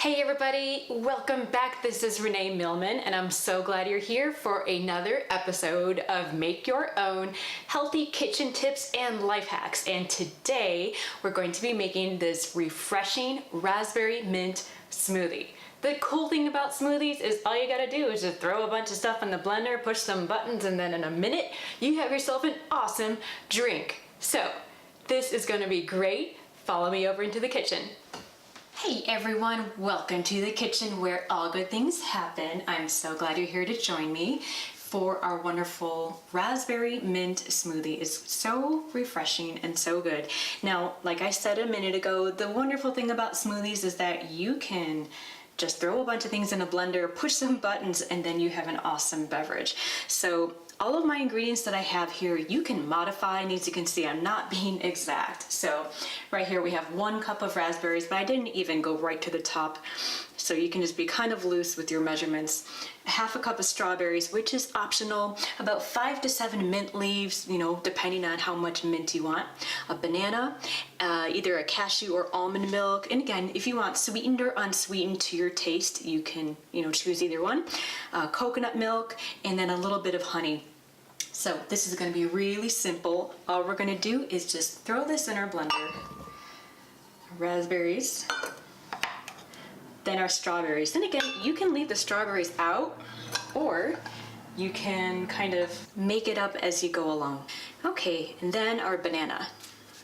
Hey everybody, welcome back. This is Renee Millman and I'm so glad you're here for another episode of Make Your Own Healthy Kitchen Tips and Life Hacks. And today we're going to be making this refreshing raspberry mint smoothie. The cool thing about smoothies is all you gotta do is just throw a bunch of stuff in the blender, push some buttons, and then in a minute you have yourself an awesome drink. So this is gonna be great. Follow me over into the kitchen. Hey everyone, welcome to the kitchen where all good things happen. I'm so glad you're here to join me for our wonderful raspberry mint smoothie. It's so refreshing and so good. Now, like I said a minute ago, the wonderful thing about smoothies is that you can just throw a bunch of things in a blender, push some buttons, and then you have an awesome beverage. So all of my ingredients that I have here, you can modify, and as you can see, I'm not being exact. So right here we have 1 cup of raspberries, but I didn't even go right to the top. So you can just be kind of loose with your measurements. 1/2 cup of strawberries, which is optional. About 5 to 7 mint leaves, depending on how much mint you want. A banana, either a cashew or almond milk. And again, if you want sweetened or unsweetened to your taste, you can, choose either one. Coconut milk, and then a little bit of honey. So this is going to be really simple. All we're going to do is just throw this in our blender. Raspberries. Then our strawberries. Then again, you can leave the strawberries out, or you can kind of make it up as you go along. Okay, and then our banana.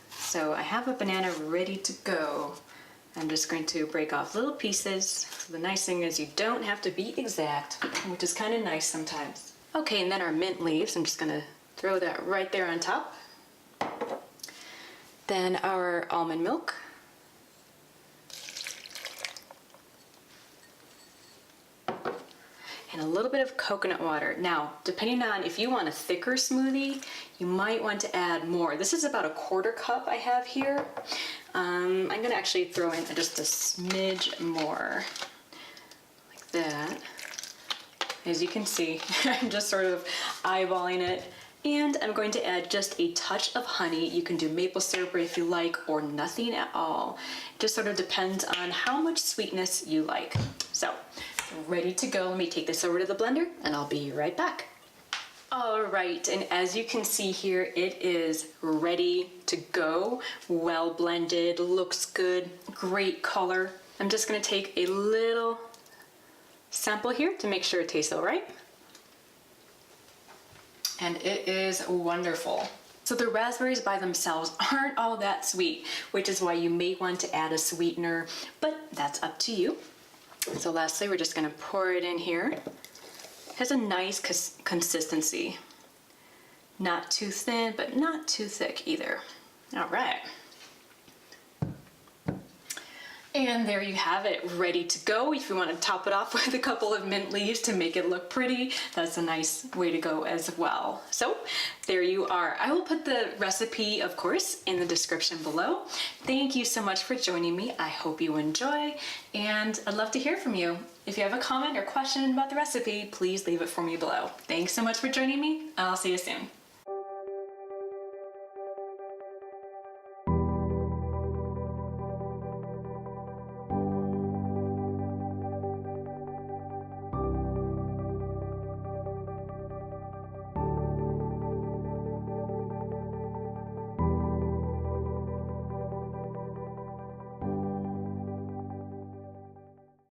So I have a banana ready to go. I'm just going to break off little pieces. So the nice thing is you don't have to be exact, which is kind of nice sometimes. Okay, and then our mint leaves. I'm just gonna throw that right there on top. Then our almond milk. And a little bit of coconut water. Now, depending on if you want a thicker smoothie, you might want to add more. This is about a 1/4 cup I have here. I'm gonna actually throw in just a smidge more, like that. As you can see, I'm just sort of eyeballing it. And I'm going to add just a touch of honey. You can do maple syrup if you like, or nothing at all. It just sort of depends on how much sweetness you like. So, ready to go. Let me take this over to the blender and I'll be right back. All right, and as you can see here, it is ready to go. Well blended, looks good, great color. I'm just gonna take a little sample here to make sure it tastes all right. And it is wonderful. So the raspberries by themselves aren't all that sweet, which is why you may want to add a sweetener, but that's up to you. So lastly, we're just gonna pour it in here. It has a nice consistency. Not too thin, but not too thick either. All right. And there you have it, ready to go. If you want to top it off with a couple of mint leaves to make it look pretty, that's a nice way to go as well. So there you are. I will put the recipe, of course, in the description below. Thank you so much for joining me. I hope you enjoy, and I'd love to hear from you. If you have a comment or question about the recipe, please leave it for me below. Thanks so much for joining me. I'll see you soon.